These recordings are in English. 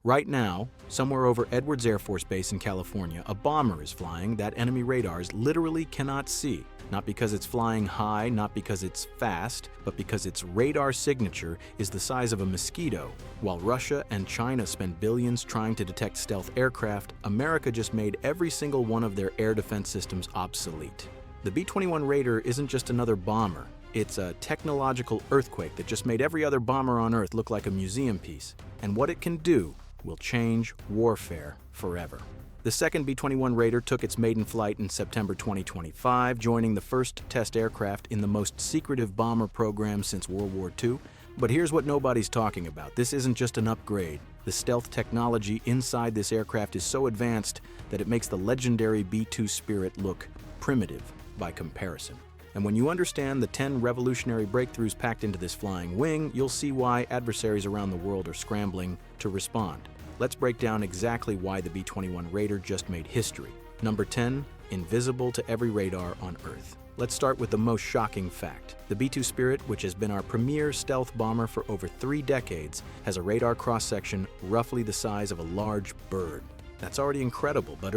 Right now, somewhere over Edwards Air Force Base in California, a bomber is flying that enemy radars literally cannot see. Not because it's flying high, not because it's fast, but because its radar signature is the size of a mosquito. While Russia and China spend billions trying to detect stealth aircraft, America just made every single one of their air defense systems obsolete. The B-21 Raider isn't just another bomber. It's a technological earthquake that just made every other bomber on Earth look like a museum piece. And what it can do will change warfare forever. The second B-21 Raider took its maiden flight in September 2025, joining the first test aircraft in the most secretive bomber program since World War II. But here's what nobody's talking about. This isn't just an upgrade. The stealth technology inside this aircraft is so advanced that it makes the legendary B-2 Spirit look primitive by comparison. And when you understand the 10 revolutionary breakthroughs packed into this flying wing, you'll see why adversaries around the world are scrambling to respond. Let's break down exactly why the B-21 Raider just made history. Number 10, invisible to every radar on Earth. Let's start with the most shocking fact. The B-2 Spirit, which has been our premier stealth bomber for over 3 decades, has a radar cross-section roughly the size of a large bird. That's already incredible, but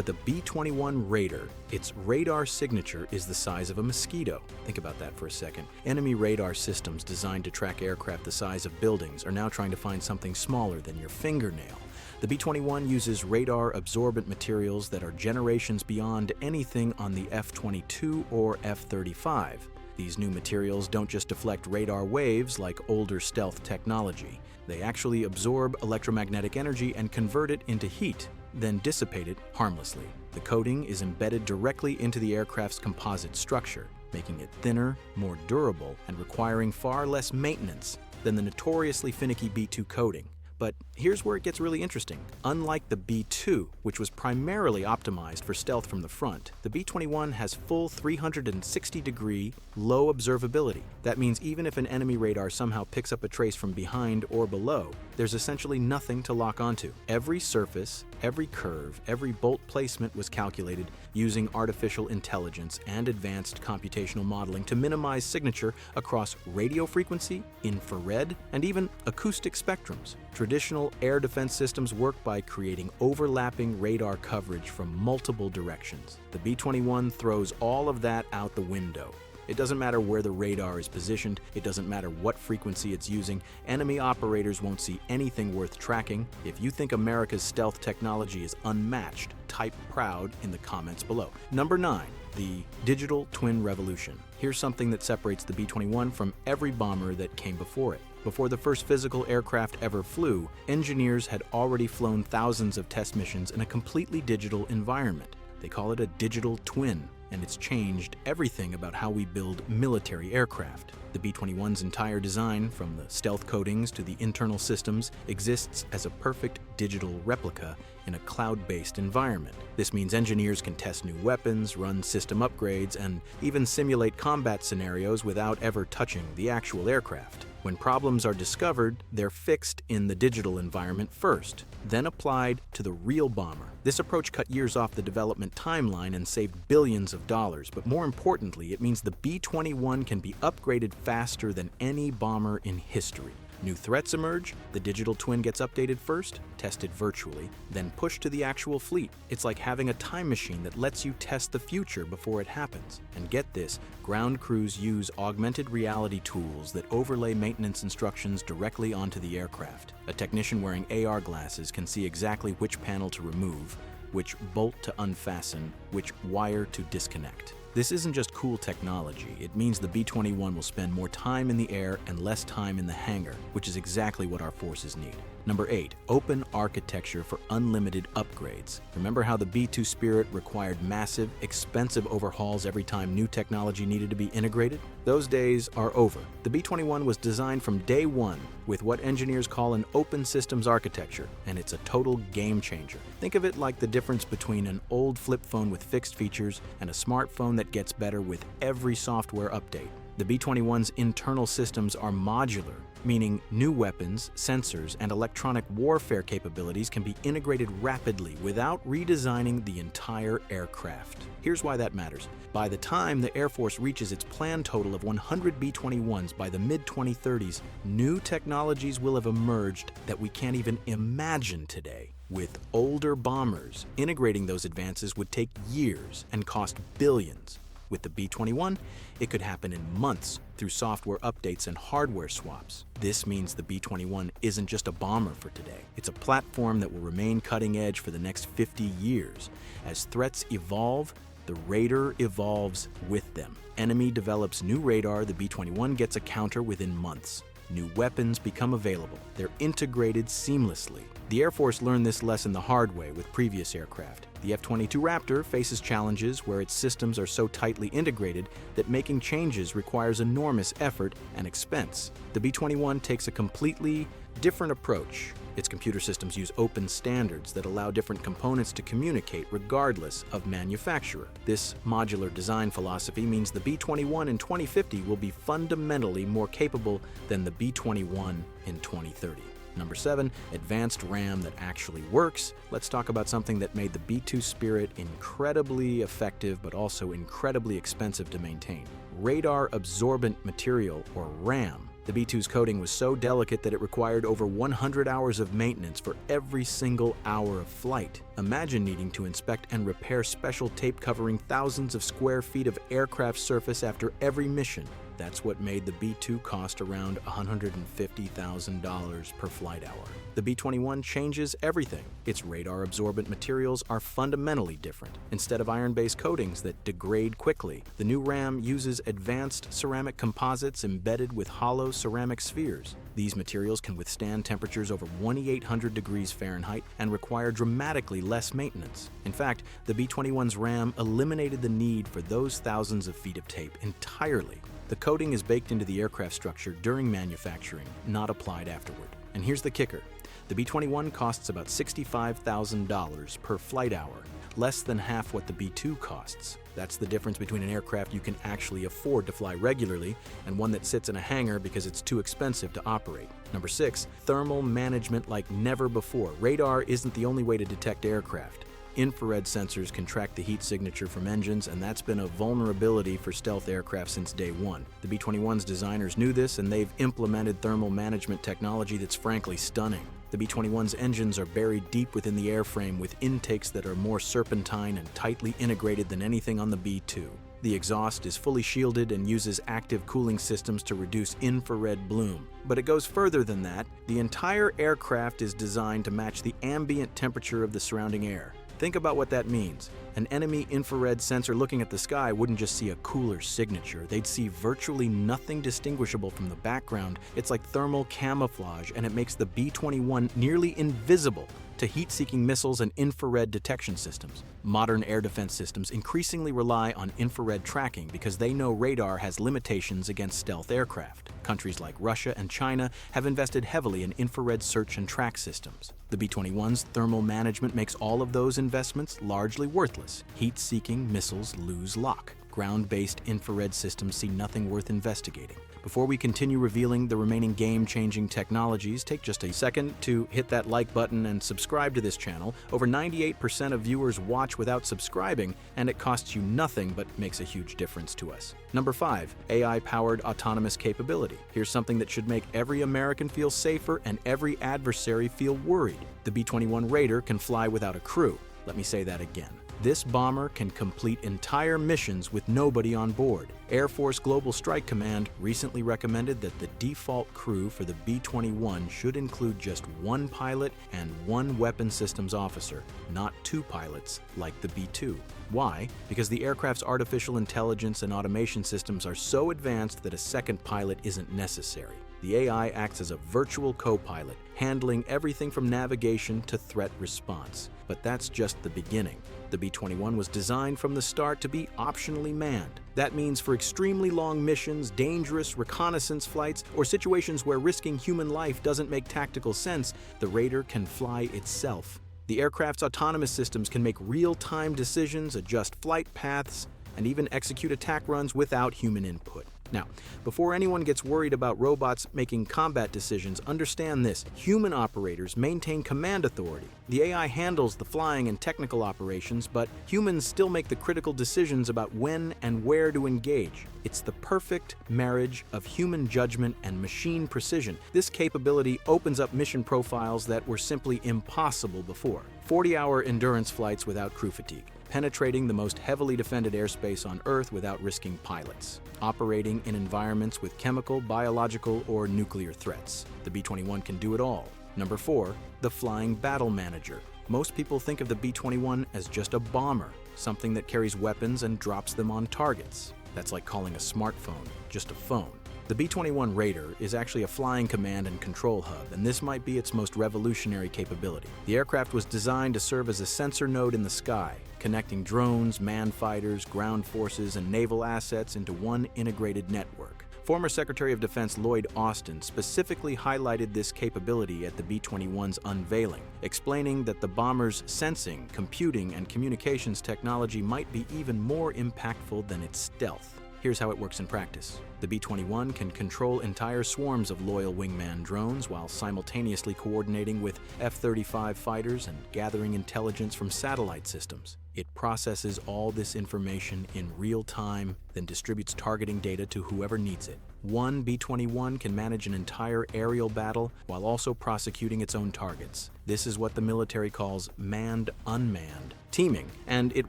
the B-21 Raider, its radar signature is the size of a mosquito. Think about that for a second. Enemy radar systems designed to track aircraft the size of buildings are now trying to find something smaller than your fingernail. The B-21 uses radar-absorbent materials that are generations beyond anything on the F-22 or F-35. These new materials don't just deflect radar waves like older stealth technology. They actually absorb electromagnetic energy and convert it into heat, then dissipate it harmlessly. The coating is embedded directly into the aircraft's composite structure, making it thinner, more durable, and requiring far less maintenance than the notoriously finicky B-2 coating. But here's where it gets really interesting. Unlike the B-2, which was primarily optimized for stealth from the front, the B-21 has full 360-degree low observability. That means even if an enemy radar somehow picks up a trace from behind or below, there's essentially nothing to lock onto. Every surface, every curve, every bolt placement was calculated using artificial intelligence and advanced computational modeling to minimize signature across radio frequency, infrared, and even acoustic spectrums. Traditional air defense systems work by creating overlapping radar coverage from multiple directions. The B-21 throws all of that out the window. It doesn't matter where the radar is positioned, it doesn't matter what frequency it's using, enemy operators won't see anything worth tracking. If you think America's stealth technology is unmatched, type proud in the comments below. Number 9. The digital twin revolution. Here's something that separates the B-21 from every bomber that came before it. Before the first physical aircraft ever flew, engineers had already flown thousands of test missions in a completely digital environment. They call it a digital twin, and it's changed everything about how we build military aircraft. The B-21's entire design, from the stealth coatings to the internal systems, exists as a perfect digital replica in a cloud-based environment. This means engineers can test new weapons, run system upgrades, and even simulate combat scenarios without ever touching the actual aircraft. When problems are discovered, they're fixed in the digital environment first, then applied to the real bomber. This approach cut years off the development timeline and saved billions of dollars, but more importantly, it means the B-21 can be upgraded faster than any bomber in history. New threats emerge, the digital twin gets updated first, tested virtually, then pushed to the actual fleet. It's like having a time machine that lets you test the future before it happens. And get this, ground crews use augmented reality tools that overlay maintenance instructions directly onto the aircraft. A technician wearing AR glasses can see exactly which panel to remove, which bolt to unfasten, which wire to disconnect. This isn't just cool technology, it means the B-21 will spend more time in the air and less time in the hangar, which is exactly what our forces need. Number 8. Open architecture for unlimited upgrades. Remember how the B-2 Spirit required massive, expensive overhauls every time new technology needed to be integrated? Those days are over. The B-21 was designed from day one with what engineers call an open systems architecture, and it's a total game changer. Think of it like the difference between an old flip phone with fixed features and a smartphone that gets better with every software update. The B-21's internal systems are modular, meaning new weapons, sensors, and electronic warfare capabilities can be integrated rapidly without redesigning the entire aircraft. Here's why that matters. By the time the Air Force reaches its planned total of 100 B-21s by the mid-2030s, new technologies will have emerged that we can't even imagine today. With older bombers, integrating those advances would take years and cost billions. With the B-21, it could happen in months through software updates and hardware swaps. This means the B-21 isn't just a bomber for today. It's a platform that will remain cutting edge for the next 50 years. As threats evolve, the Raider evolves with them. Enemy develops new radar, the B-21 gets a counter within months. New weapons become available. They're integrated seamlessly. The Air Force learned this lesson the hard way with previous aircraft. The F-22 Raptor faces challenges where its systems are so tightly integrated that making changes requires enormous effort and expense. The B-21 takes a completely different approach. Its computer systems use open standards that allow different components to communicate regardless of manufacturer. This modular design philosophy means the B-21 in 2050 will be fundamentally more capable than the B-21 in 2030. Number 7, advanced RAM that actually works. Let's talk about something that made the B-2 Spirit incredibly effective but also incredibly expensive to maintain. Radar-absorbent material, or RAM. The B-2's coating was so delicate that it required over 100 hours of maintenance for every single hour of flight. Imagine needing to inspect and repair special tape covering thousands of square feet of aircraft surface after every mission. That's what made the B-2 cost around $150,000 per flight hour. The B-21 changes everything. Its radar-absorbent materials are fundamentally different. Instead of iron-based coatings that degrade quickly, the new RAM uses advanced ceramic composites embedded with hollow ceramic spheres. These materials can withstand temperatures over 2,800 degrees Fahrenheit and require dramatically less maintenance. In fact, the B-21's RAM eliminated the need for those thousands of feet of tape entirely. The coating is baked into the aircraft structure during manufacturing, not applied afterward. And here's the kicker. The B-21 costs about $65,000 per flight hour, less than half what the B-2 costs. That's the difference between an aircraft you can actually afford to fly regularly and one that sits in a hangar because it's too expensive to operate. Number 6, thermal management like never before. Radar isn't the only way to detect aircraft. Infrared sensors can track the heat signature from engines, and that's been a vulnerability for stealth aircraft since day one. The B-21's designers knew this, and they've implemented thermal management technology that's frankly stunning. The B-21's engines are buried deep within the airframe with intakes that are more serpentine and tightly integrated than anything on the B-2. The exhaust is fully shielded and uses active cooling systems to reduce infrared bloom. But it goes further than that. The entire aircraft is designed to match the ambient temperature of the surrounding air. Think about what that means. An enemy infrared sensor looking at the sky wouldn't just see a cooler signature. They'd see virtually nothing distinguishable from the background. It's like thermal camouflage, and it makes the B-21 nearly invisible to heat-seeking missiles and infrared detection systems. Modern air defense systems increasingly rely on infrared tracking because they know radar has limitations against stealth aircraft. Countries like Russia and China have invested heavily in infrared search and track systems. The B-21's thermal management makes all of those investments largely worthless. Heat-seeking missiles lose lock. Ground-based infrared systems see nothing worth investigating. Before we continue revealing the remaining game-changing technologies, take just a second to hit that like button and subscribe to this channel. Over 98% of viewers watch without subscribing, and it costs you nothing but makes a huge difference to us. Number 5, AI-powered autonomous capability. Here's something that should make every American feel safer and every adversary feel worried. The B-21 Raider can fly without a crew. Let me say that again. This bomber can complete entire missions with nobody on board. Air Force Global Strike Command recently recommended that the default crew for the B-21 should include just one pilot and one weapon systems officer, not two pilots like the B-2. Why? Because the aircraft's artificial intelligence and automation systems are so advanced that a second pilot isn't necessary. The AI acts as a virtual co-pilot, handling everything from navigation to threat response. But that's just the beginning. The B-21 was designed from the start to be optionally manned. That means for extremely long missions, dangerous reconnaissance flights, or situations where risking human life doesn't make tactical sense, the Raider can fly itself. The aircraft's autonomous systems can make real-time decisions, adjust flight paths, and even execute attack runs without human input. Now, before anyone gets worried about robots making combat decisions, understand this: human operators maintain command authority. The AI handles the flying and technical operations, but humans still make the critical decisions about when and where to engage. It's the perfect marriage of human judgment and machine precision. This capability opens up mission profiles that were simply impossible before. 40-hour endurance flights without crew fatigue, penetrating the most heavily defended airspace on Earth without risking pilots, operating in environments with chemical, biological, or nuclear threats. The B-21 can do it all. Number 4, the Flying Battle Manager. Most people think of the B-21 as just a bomber, something that carries weapons and drops them on targets. That's like calling a smartphone just a phone. The B-21 Raider is actually a flying command and control hub, and this might be its most revolutionary capability. The aircraft was designed to serve as a sensor node in the sky, connecting drones, manned fighters, ground forces, and naval assets into one integrated network. Former Secretary of Defense Lloyd Austin specifically highlighted this capability at the B-21's unveiling, explaining that the bomber's sensing, computing, and communications technology might be even more impactful than its stealth. Here's how it works in practice. The B-21 can control entire swarms of loyal wingman drones while simultaneously coordinating with F-35 fighters and gathering intelligence from satellite systems. It processes all this information in real time, then distributes targeting data to whoever needs it. One B-21 can manage an entire aerial battle while also prosecuting its own targets. This is what the military calls manned-unmanned teaming, and it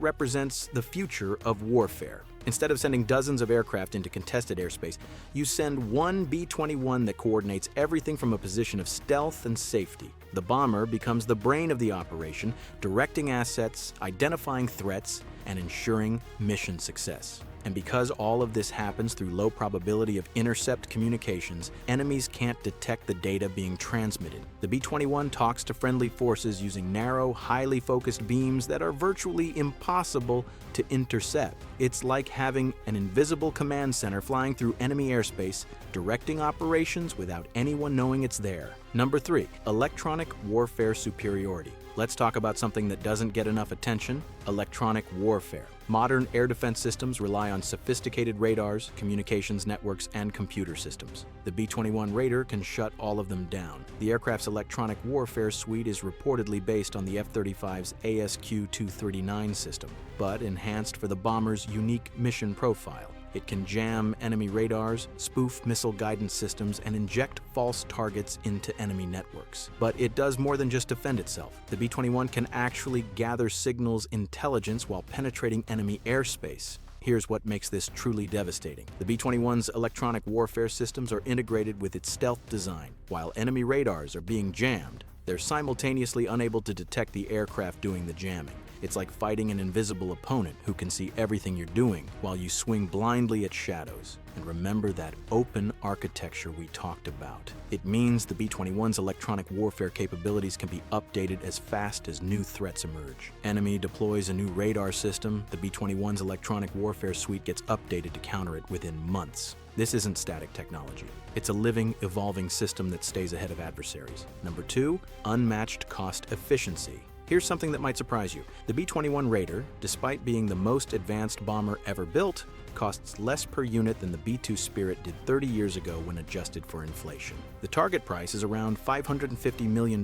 represents the future of warfare. Instead of sending dozens of aircraft into contested airspace, you send one B-21 that coordinates everything from a position of stealth and safety. The bomber becomes the brain of the operation, directing assets, identifying threats, and ensuring mission success. And because all of this happens through low probability of intercept communications, enemies can't detect the data being transmitted. The B-21 talks to friendly forces using narrow, highly focused beams that are virtually impossible to intercept. It's like having an invisible command center flying through enemy airspace, directing operations without anyone knowing it's there. Number 3, electronic warfare superiority. Let's talk about something that doesn't get enough attention: electronic warfare. Modern air defense systems rely on sophisticated radars, communications networks, and computer systems. The B-21 Raider can shut all of them down. The aircraft's electronic warfare suite is reportedly based on the F-35's ASQ-239 system, but enhanced for the bomber's unique mission profile. It can jam enemy radars, spoof missile guidance systems, and inject false targets into enemy networks. But it does more than just defend itself. The B-21 can actually gather signals intelligence while penetrating enemy airspace. Here's what makes this truly devastating. The B-21's electronic warfare systems are integrated with its stealth design. While enemy radars are being jammed, they're simultaneously unable to detect the aircraft doing the jamming. It's like fighting an invisible opponent who can see everything you're doing while you swing blindly at shadows. And remember that open architecture we talked about. It means the B-21's electronic warfare capabilities can be updated as fast as new threats emerge. Enemy deploys a new radar system, the B-21's electronic warfare suite gets updated to counter it within months. This isn't static technology. It's a living, evolving system that stays ahead of adversaries. Number 2, unmatched cost efficiency. Here's something that might surprise you. The B-21 Raider, despite being the most advanced bomber ever built, costs less per unit than the B-2 Spirit did 30 years ago when adjusted for inflation. The target price is around $550 million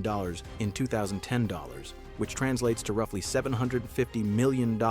in 2010 dollars, which translates to roughly $750 million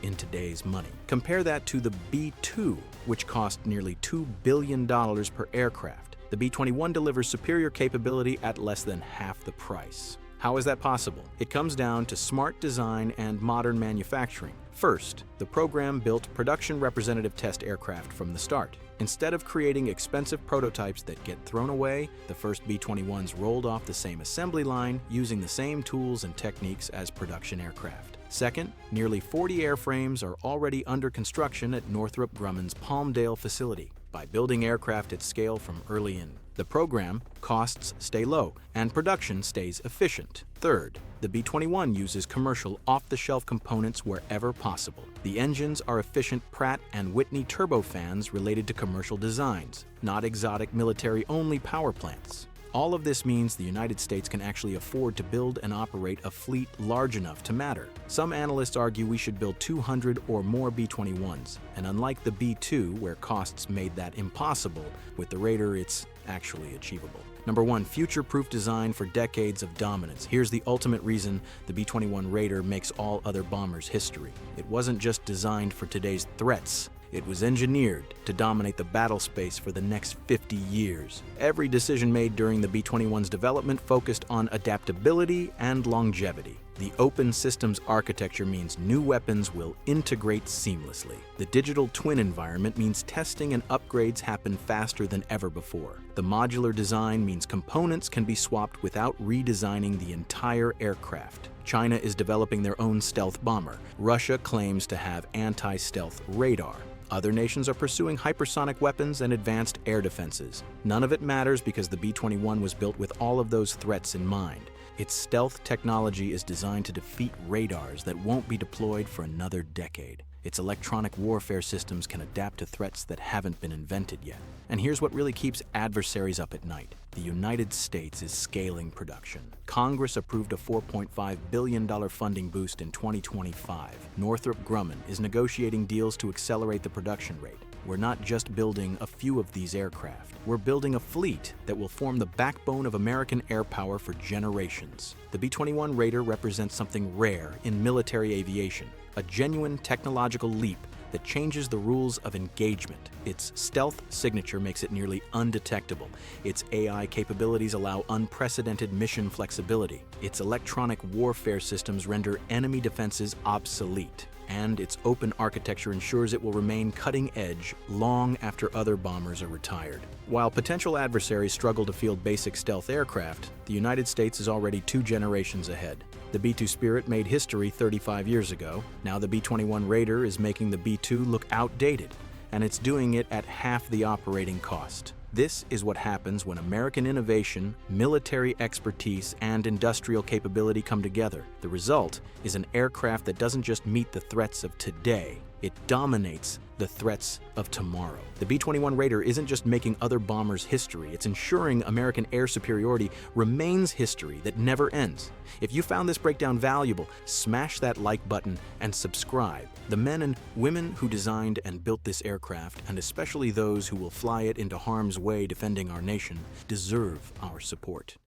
in today's money. Compare that to the B-2, which cost nearly $2 billion per aircraft. The B-21 delivers superior capability at less than half the price. How is that possible? It comes down to smart design and modern manufacturing. First, the program built production representative test aircraft from the start. Instead of creating expensive prototypes that get thrown away, the first B-21s rolled off the same assembly line using the same tools and techniques as production aircraft. Second, nearly 40 airframes are already under construction at Northrop Grumman's Palmdale facility. By building aircraft at scale from early in the program, costs stay low and production stays efficient. Third, the B-21 uses commercial off-the-shelf components wherever possible. The engines are efficient Pratt & Whitney turbofans related to commercial designs, not exotic military-only power plants. All of this means the United States can actually afford to build and operate a fleet large enough to matter. Some analysts argue we should build 200 or more B-21s, and unlike the B-2, where costs made that impossible, with the Raider it's actually achievable. Number 1, future-proof design for decades of dominance. Here's the ultimate reason the B-21 Raider makes all other bombers history. It wasn't just designed for today's threats. It was engineered to dominate the battle space for the next 50 years. Every decision made during the B-21's development focused on adaptability and longevity. The open systems architecture means new weapons will integrate seamlessly. The digital twin environment means testing and upgrades happen faster than ever before. The modular design means components can be swapped without redesigning the entire aircraft. China is developing their own stealth bomber. Russia claims to have anti-stealth radar. Other nations are pursuing hypersonic weapons and advanced air defenses. None of it matters because the B-21 was built with all of those threats in mind. Its stealth technology is designed to defeat radars that won't be deployed for another decade. Its electronic warfare systems can adapt to threats that haven't been invented yet. And here's what really keeps adversaries up at night. The United States is scaling production. Congress approved a $4.5 billion funding boost in 2025. Northrop Grumman is negotiating deals to accelerate the production rate. We're not just building a few of these aircraft. We're building a fleet that will form the backbone of American air power for generations. The B-21 Raider represents something rare in military aviation, a genuine technological leap that changes the rules of engagement. Its stealth signature makes it nearly undetectable. Its AI capabilities allow unprecedented mission flexibility. Its electronic warfare systems render enemy defenses obsolete. And its open architecture ensures it will remain cutting edge long after other bombers are retired. While potential adversaries struggle to field basic stealth aircraft, the United States is already 2 generations ahead. The B-2 Spirit made history 35 years ago. Now the B-21 Raider is making the B-2 look outdated, and it's doing it at half the operating cost. This is what happens when American innovation, military expertise, and industrial capability come together. The result is an aircraft that doesn't just meet the threats of today, it dominates the threats of tomorrow. The B-21 Raider isn't just making other bombers history, it's ensuring American air superiority remains history that never ends. If you found this breakdown valuable, smash that like button and subscribe. The men and women who designed and built this aircraft, and especially those who will fly it into harm's way defending our nation, deserve our support.